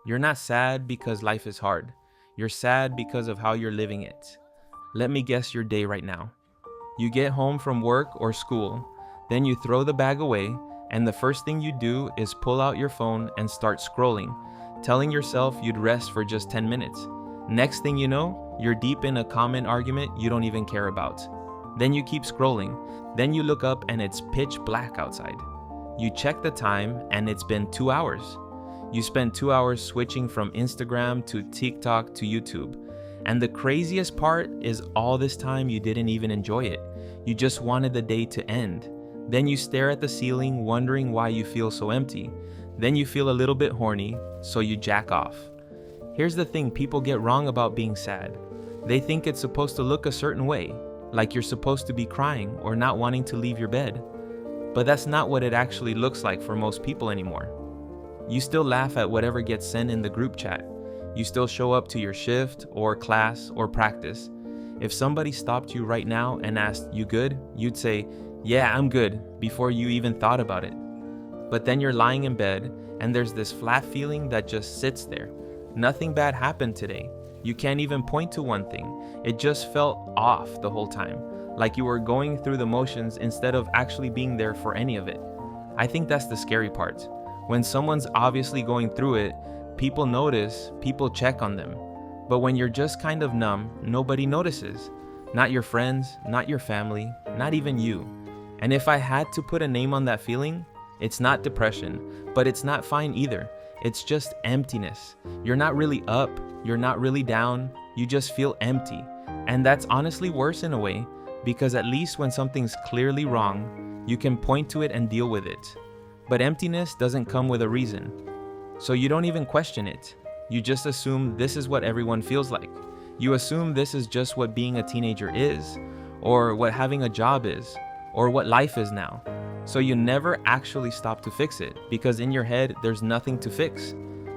You're not sad because life is hard. You're sad because of how you're living it. Let me guess your day right now. You get home from work or school, then you throw the bag away, and the first thing you do is pull out your phone and start scrolling, telling yourself you'd rest for just 10 minutes. Next thing you know, you're deep in a common argument you don't even care about. Then you keep scrolling. Then you look up and it's pitch black outside. You check the time and it's been 2 hours. You spend 2 hours switching from Instagram to TikTok to YouTube. And the craziest part is all this time you didn't even enjoy it. You just wanted the day to end. Then you stare at the ceiling wondering why you feel so empty. Then you feel a little bit horny, so you jack off. Here's the thing people get wrong about being sad. They think it's supposed to look a certain way, like you're supposed to be crying or not wanting to leave your bed. But that's not what it actually looks like for most people anymore. You still laugh at whatever gets sent in the group chat. You still show up to your shift or class or practice. If somebody stopped you right now and asked, "You good?" you'd say, "Yeah, I'm good," before you even thought about it. But then you're lying in bed and there's this flat feeling that just sits there. Nothing bad happened today. You can't even point to one thing. It just felt off the whole time, like you were going through the motions instead of actually being there for any of it. I think that's the scary part. When someone's obviously going through it, people notice, people check on them. But when you're just kind of numb, nobody notices. Not your friends, not your family, not even you. And if I had to put a name on that feeling, it's not depression, but it's not fine either. It's just emptiness. You're not really up, you're not really down, you just feel empty. And that's honestly worse in a way, because at least when something's clearly wrong, you can point to it and deal with it. But emptiness doesn't come with a reason. So you don't even question it. You just assume this is what everyone feels like. You assume this is just what being a teenager is, or what having a job is, or what life is now. So you never actually stop to fix it, because in your head, there's nothing to fix.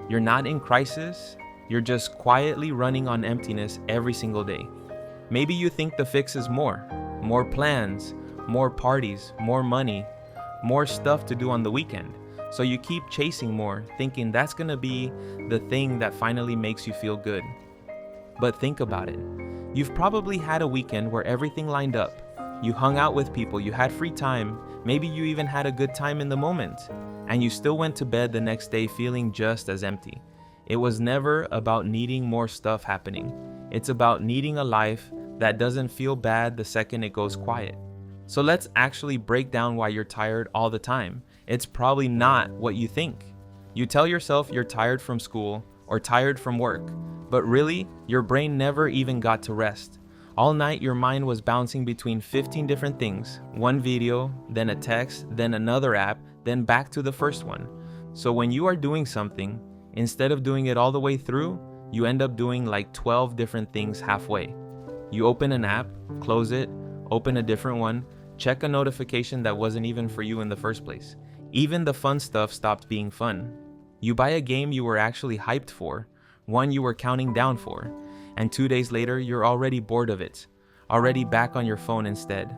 You're not in crisis, you're just quietly running on emptiness every single day. Maybe you think the fix is more plans, more parties, more money, more stuff to do on the weekend. So you keep chasing more, thinking that's gonna be the thing that finally makes you feel good. But think about it. You've probably had a weekend where everything lined up. You hung out with people, you had free time, maybe you even had a good time in the moment, and you still went to bed the next day feeling just as empty. It was never about needing more stuff happening. It's about needing a life that doesn't feel bad the second it goes quiet. So let's actually break down why you're tired all the time. It's probably not what you think. You tell yourself you're tired from school or tired from work, but really, your brain never even got to rest. All night, your mind was bouncing between 15 different things, one video, then a text, then another app, then back to the first one. So when you are doing something, instead of doing it all the way through, you end up doing like 12 different things halfway. You open an app, close it, open a different one, check a notification that wasn't even for you in the first place. Even the fun stuff stopped being fun. You buy a game you were actually hyped for, one you were counting down for, and 2 days later, you're already bored of it, already back on your phone instead.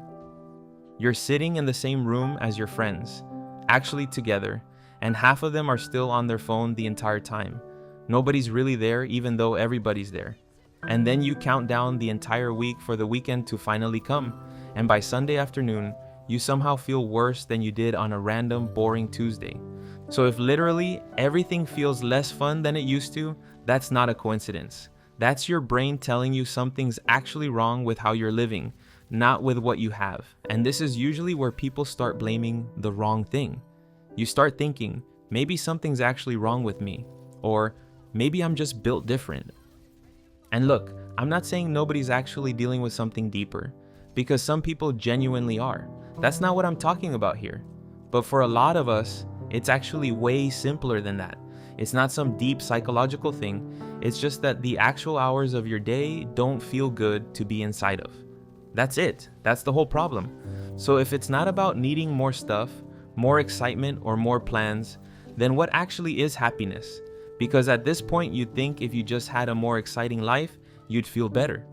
You're sitting in the same room as your friends, actually together, and half of them are still on their phone the entire time. Nobody's really there even though everybody's there. And then you count down the entire week for the weekend to finally come, and by Sunday afternoon, you somehow feel worse than you did on a random boring Tuesday. So if literally everything feels less fun than it used to, that's not a coincidence. That's your brain telling you something's actually wrong with how you're living, not with what you have. And this is usually where people start blaming the wrong thing. You start thinking, maybe something's actually wrong with me, or maybe I'm just built different. And look, I'm not saying nobody's actually dealing with something deeper, because some people genuinely are. That's not what I'm talking about here. But for a lot of us, it's actually way simpler than that. It's not some deep psychological thing. It's just that the actual hours of your day don't feel good to be inside of. That's it. That's the whole problem. So if it's not about needing more stuff, more excitement, or more plans, then what actually is happiness? Because at this point, you'd think if you just had a more exciting life, you'd feel better.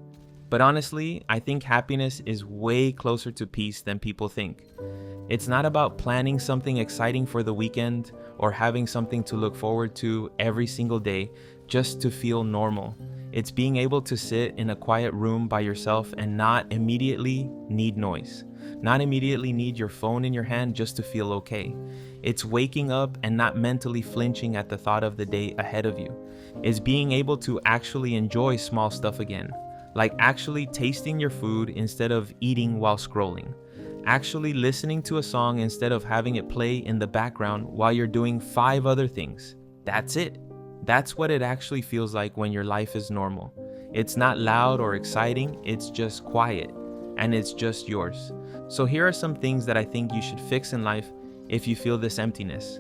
But honestly, I think happiness is way closer to peace than people think. It's not about planning something exciting for the weekend or having something to look forward to every single day just to feel normal. It's being able to sit in a quiet room by yourself and not immediately need noise, not immediately need your phone in your hand just to feel okay. It's waking up and not mentally flinching at the thought of the day ahead of you. It's being able to actually enjoy small stuff again, like actually tasting your food instead of eating while scrolling. Actually listening to a song instead of having it play in the background while you're doing 5 other things. That's it. That's what it actually feels like when your life is normal. It's not loud or exciting, it's just quiet, and it's just yours. So here are some things that I think you should fix in life if you feel this emptiness.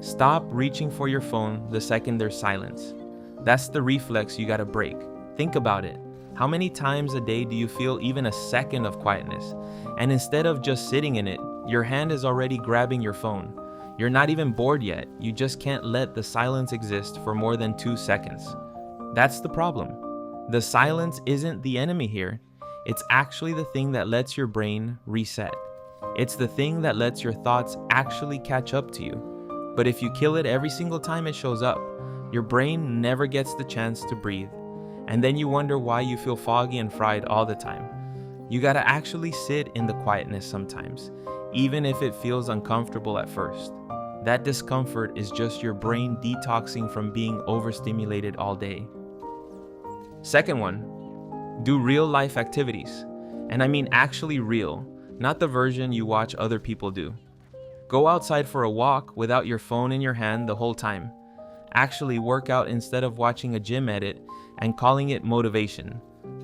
Stop reaching for your phone the second there's silence. That's the reflex you gotta break. Think about it. How many times a day do you feel even a second of quietness? And instead of just sitting in it, your hand is already grabbing your phone. You're not even bored yet, you just can't let the silence exist for more than 2 seconds. That's the problem. The silence isn't the enemy here. It's actually the thing that lets your brain reset. It's the thing that lets your thoughts actually catch up to you. But if you kill it every single time it shows up, your brain never gets the chance to breathe. And then you wonder why you feel foggy and fried all the time. You gotta actually sit in the quietness sometimes, even if it feels uncomfortable at first. That discomfort is just your brain detoxing from being overstimulated all day. Second one, do real life activities. And I mean actually real, not the version you watch other people do. Go outside for a walk without your phone in your hand the whole time. Actually work out instead of watching a gym edit and calling it motivation.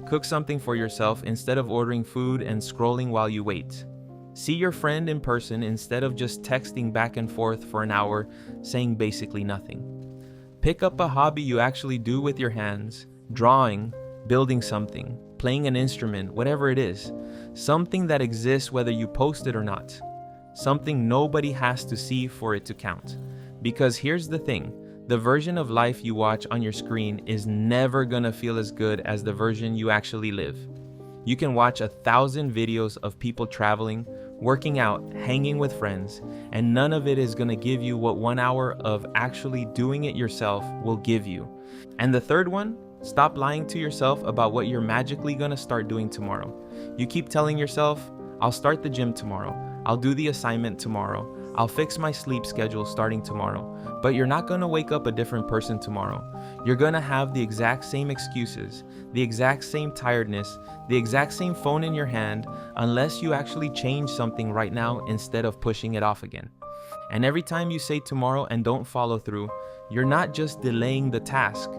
Cook something for yourself instead of ordering food and scrolling while you wait. See your friend in person instead of just texting back and forth for an hour saying basically nothing. Pick up a hobby you actually do with your hands, drawing, building something, playing an instrument, whatever it is. Something that exists whether you post it or not. Something nobody has to see for it to count. Because here's the thing. The version of life you watch on your screen is never gonna feel as good as the version you actually live. You can watch 1,000 videos of people traveling, working out, hanging with friends, and none of it is gonna give you what 1 hour of actually doing it yourself will give you. And the third one, stop lying to yourself about what you're magically gonna start doing tomorrow. You keep telling yourself, I'll start the gym tomorrow, I'll do the assignment tomorrow, I'll fix my sleep schedule starting tomorrow. But you're not gonna wake up a different person tomorrow. You're gonna have the exact same excuses, the exact same tiredness, the exact same phone in your hand, unless you actually change something right now instead of pushing it off again. And every time you say tomorrow and don't follow through, you're not just delaying the task.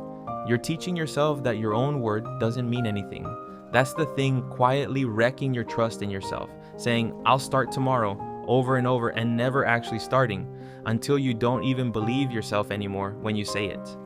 You're teaching yourself that your own word doesn't mean anything. That's the thing quietly wrecking your trust in yourself, saying, I'll start tomorrow, over and over and never actually starting until you don't even believe yourself anymore when you say it.